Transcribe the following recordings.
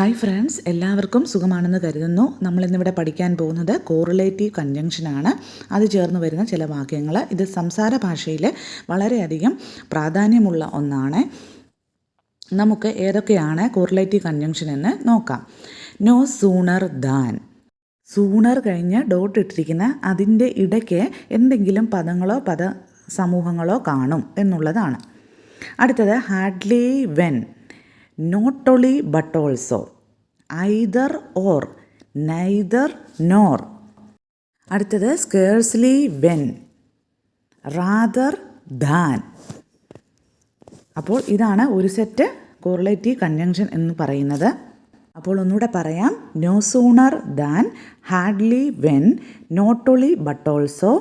Hi friends, എല്ലാവർക്കും സുഖമാണെന്ന് കരുതുന്നു. നമ്മളിന്നിവിടെ പഠിക്കാൻ പോകുന്നത് കോറിലേറ്റീവ് കൺജങ്ഷനാണ്. അത് ചേർന്ന് വരുന്ന ചില വാക്യങ്ങൾ. ഇത് സംസാര ഭാഷയിൽ വളരെയധികം പ്രാധാന്യമുള്ള ഒന്നാണ്. നമുക്ക് ഏതൊക്കെയാണ് കോറിലേറ്റീവ് കൺജങ്ഷൻ എന്ന് നോക്കാം. No sooner than. സൂണർ കഴിഞ്ഞ് ഡോട്ട് ഇട്ടിരിക്കുന്ന അതിൻ്റെ ഇടയ്ക്ക് എന്തെങ്കിലും പദങ്ങളോ പദ സമൂഹങ്ങളോ കാണും എന്നുള്ളതാണ്. അടുത്തത് hardly when. Not only but also. Either or. Neither nor. അടുത്തത് scarcely when. Rather than. അപ്പോൾ ഇതാണ് ഒരു സെറ്റ് കോറിലേറ്റീവ് കൺജങ്ഷൻ എന്ന് പറയുന്നത്. അപ്പോൾ ഒന്നുകൂടെ പറയാം. No sooner than, hardly when, not only but also,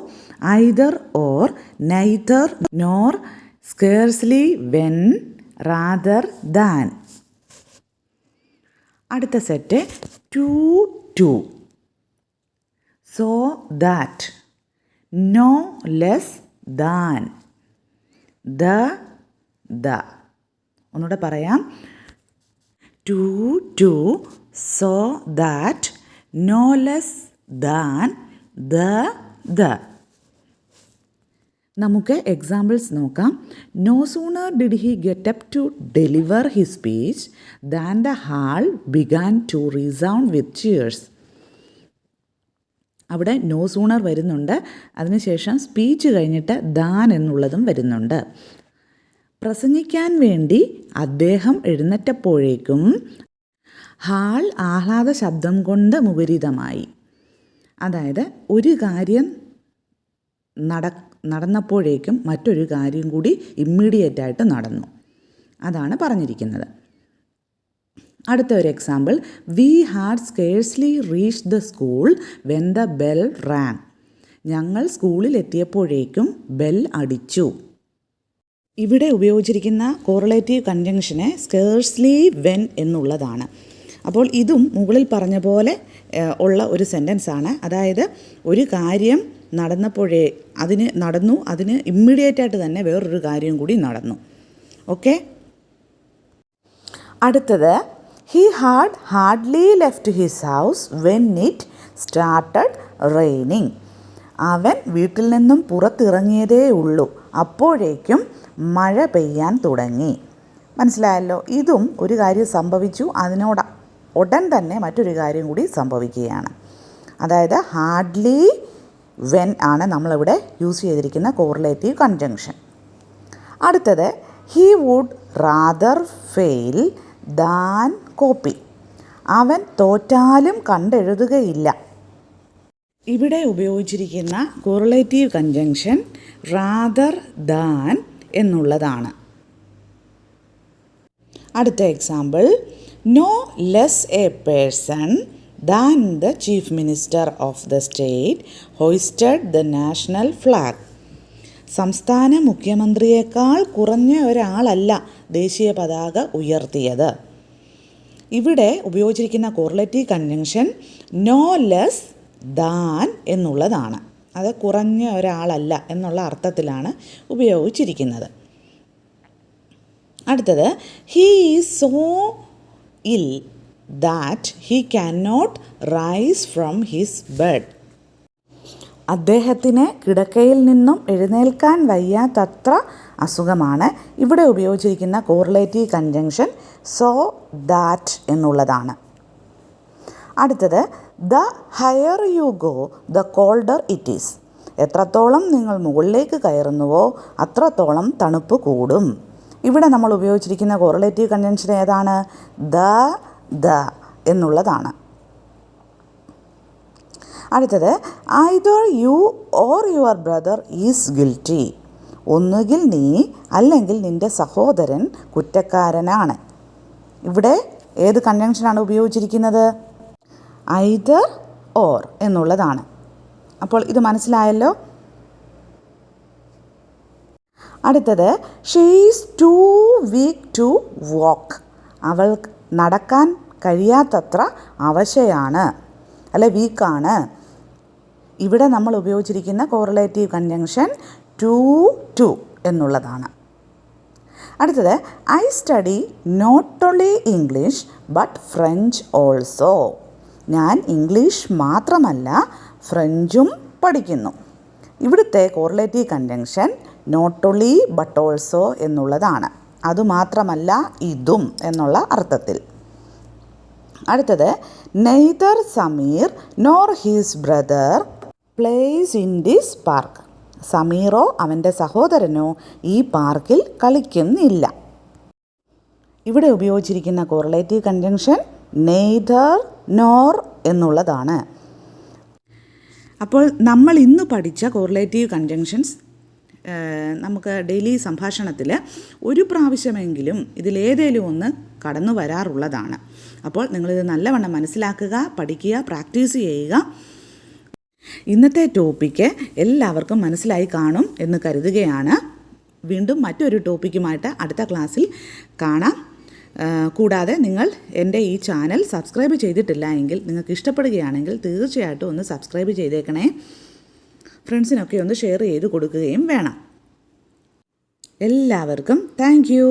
either or, neither nor, scarcely when, rather than. അടുത്ത set too to, so that, no less than, the. ഒന്നുകൂടെ പറയാം. Too to, so that, no less than, the. നമുക്ക് examples നോക്കാം. No sooner did he get up to deliver his speech than the hall began to resound with cheers. അവിടെ no sooner വരുന്നുണ്ട്, അതിനുശേഷം speech കഴിഞ്ഞിട്ട് than എന്നുള്ളതും വരുന്നുണ്ട്. പ്രസംഗിക്കാൻ വേണ്ടി അദ്ദേഹം എഴുന്നേറ്റപ്പോഴേക്കും ഹാൾ ആഹ്ലാദ ശബ്ദം കൊണ്ട് മുഖരിതമായി. അതായത് ഒരു കാര്യം നടന്നപ്പോഴേക്കും മറ്റൊരു കാര്യം കൂടി ഇമ്മീഡിയറ്റായിട്ട് നടന്നു. അതാണ് പറഞ്ഞിരിക്കുന്നത്. അടുത്ത ഒരു example. We had scarcely reach the school when the bell rang. ഞങ്ങൾ സ്കൂളിൽ എത്തിയപ്പോഴേക്കും ബെൽ അടിച്ചു. ഇവിടെ ഉപയോഗിച്ചിരിക്കുന്ന കോറിലേറ്റീവ് കൺജങ്ഷന് സ്കേഴ്സ്ലി വെൻ എന്നുള്ളതാണ്. അപ്പോൾ ഇതും മുകളിൽ പറഞ്ഞ പോലെ ഉള്ള ഒരു സെൻറ്റൻസാണ്. അതായത് ഒരു കാര്യം നടന്നപ്പോഴേ അതിന് ഇമ്മീഡിയറ്റായിട്ട് തന്നെ വേറൊരു കാര്യം കൂടി നടന്നു. ഓക്കെ. അടുത്തത് he had hardly left his house when it started raining. അവൻ വീട്ടിൽ നിന്നും പുറത്തിറങ്ങിയതേ ഉള്ളൂ, അപ്പോഴേക്കും മഴ പെയ്യാൻ തുടങ്ങി. മനസ്സിലായല്ലോ. ഇതും ഒരു കാര്യം സംഭവിച്ചു, അതിനോട് ഉടൻ തന്നെ മറ്റൊരു കാര്യം കൂടി സംഭവിക്കുകയാണ്. അതായത് ഹാർഡ്ലി വെൻ ആണ് നമ്മളിവിടെ യൂസ് ചെയ്തിരിക്കുന്ന കോറിലേറ്റീവ് കൺജങ്ഷൻ. അടുത്തത് he would rather fail than copy. അവൻ തോറ്റാലും കണ്ടെഴുതുകയില്ല. ഇവിടെ ഉപയോഗിച്ചിരിക്കുന്ന കോറിലേറ്റീവ് കൺജങ്ഷൻ റാദർ ദാൻ എന്നുള്ളതാണ്. അടുത്ത example. No less a person than the chief minister of the state hoisted the national flag. സംസ്ഥാന മുഖ്യമന്ത്രിയേക്കാൾ കുറഞ്ഞ ഒരാളല്ല ദേശീയ പതാക ഉയർത്തിയത്. ഇവിടെ ഉപയോഗിച്ചിരിക്കുന്ന correlative conjunction no less than എന്നുള്ളതാണ്. അത് കുറഞ്ഞ ഒരാളല്ല എന്നുള്ള അർത്ഥത്തിലാണ് ഉപയോഗിച്ചിരിക്കുന്നത്. അടുത്തത് he is so ill that he cannot rise from his bed. അദ്ദേഹത്തിന് കിടക്കയിൽ നിന്നും എഴുന്നേൽക്കാൻ വയ്യാത്തത്ര അസുഖമാണ്. ഇവിടെ ഉപയോഗിച്ചിരിക്കുന്ന കോറിലേറ്റീവ് കൺജങ്ഷൻ സോ ദാറ്റ് എന്നുള്ളതാണ്. അടുത്തത് the higher you go the colder it is. എത്രത്തോളം നിങ്ങൾ മുകളിലേക്ക് കയറുന്നുവോ അത്രത്തോളം തണുപ്പ് കൂടും. ഇവിടെ നമ്മൾ ഉപയോഗിച്ചിരിക്കുന്ന കോറിലേറ്റീവ് കൺജങ്ഷൻ ഏതാണ്? ദ എന്നുള്ളതാണ്. അടുത്തത് either U or your brother is guilty. ഒന്നുകിൽ നീ അല്ലെങ്കിൽ നിൻ്റെ സഹോദരൻ കുറ്റക്കാരനാണ്. ഇവിടെ ഏത് കൺജങ്ഷനാണ് ഉപയോഗിച്ചിരിക്കുന്നത്? ഐദർ ഓർ എന്നുള്ളതാണ്. അപ്പോൾ ഇത് മനസ്സിലായല്ലോ. അടുത്തത് she is too weak to walk. അവൾ നടക്കാൻ കഴിയാത്തത്ര അവശയാണ്, അല്ലെ വീക്കാണ്. ഇവിടെ നമ്മൾ ഉപയോഗിച്ചിരിക്കുന്ന കോറിലേറ്റീവ് കൺജങ്ഷൻ ടു എന്നുള്ളതാണ്. അടുത്തത് I study not only English but French also. ഞാൻ ഇംഗ്ലീഷ് മാത്രമല്ല ഫ്രഞ്ചും പഠിക്കുന്നു. ഇവിടുത്തെ correlative conjunction not only but also എന്നുള്ളതാണ്. അതുമാത്രമല്ല ഇതും എന്നുള്ള അർത്ഥത്തിൽ. അടുത്തത് neither Sameer nor his brother plays in this park. സമീറോ അവൻ്റെ സഹോദരനോ ഈ പാർക്കിൽ കളിക്കുന്നില്ല. ഇവിടെ ഉപയോഗിച്ചിരിക്കുന്ന കോറിലേറ്റീവ് കൺജങ്ഷൻ നെയ്തർ നോർ എന്നുള്ളതാണ്. അപ്പോൾ നമ്മൾ ഇന്ന് പഠിച്ച കോറിലേറ്റീവ് കൺജങ്ഷൻസ് നമുക്ക് ഡെയിലി സംഭാഷണത്തിൽ ഒരു പ്രാവശ്യമെങ്കിലും ഇതിലേതേലും ഒന്ന് കടന്നു വരാറുള്ളതാണ്. അപ്പോൾ നിങ്ങളിത് നല്ലവണ്ണം മനസ്സിലാക്കുക, പഠിക്കുക, പ്രാക്ടീസ് ചെയ്യുക. ഇന്നത്തെ ടോപ്പിക്ക് എല്ലാവർക്കും മനസ്സിലായി കാണും എന്ന് കരുതുകയാണ്. വീണ്ടും മറ്റൊരു ടോപ്പിക്കുമായിട്ട് അടുത്ത ക്ലാസ്സിൽ കാണാം. കൂടാതെ നിങ്ങൾ എൻ്റെ ഈ ചാനൽ സബ്സ്ക്രൈബ് ചെയ്തിട്ടില്ല എങ്കിൽ, നിങ്ങൾക്ക് ഇഷ്ടപ്പെടുകയാണെങ്കിൽ തീർച്ചയായിട്ടും ഒന്ന് സബ്സ്ക്രൈബ് ചെയ്തേക്കണേ. ഫ്രണ്ട്സിനൊക്കെ ഒന്ന് ഷെയർ ചെയ്ത് കൊടുക്കുകയും വേണം. എല്ലാവർക്കും താങ്ക് യു.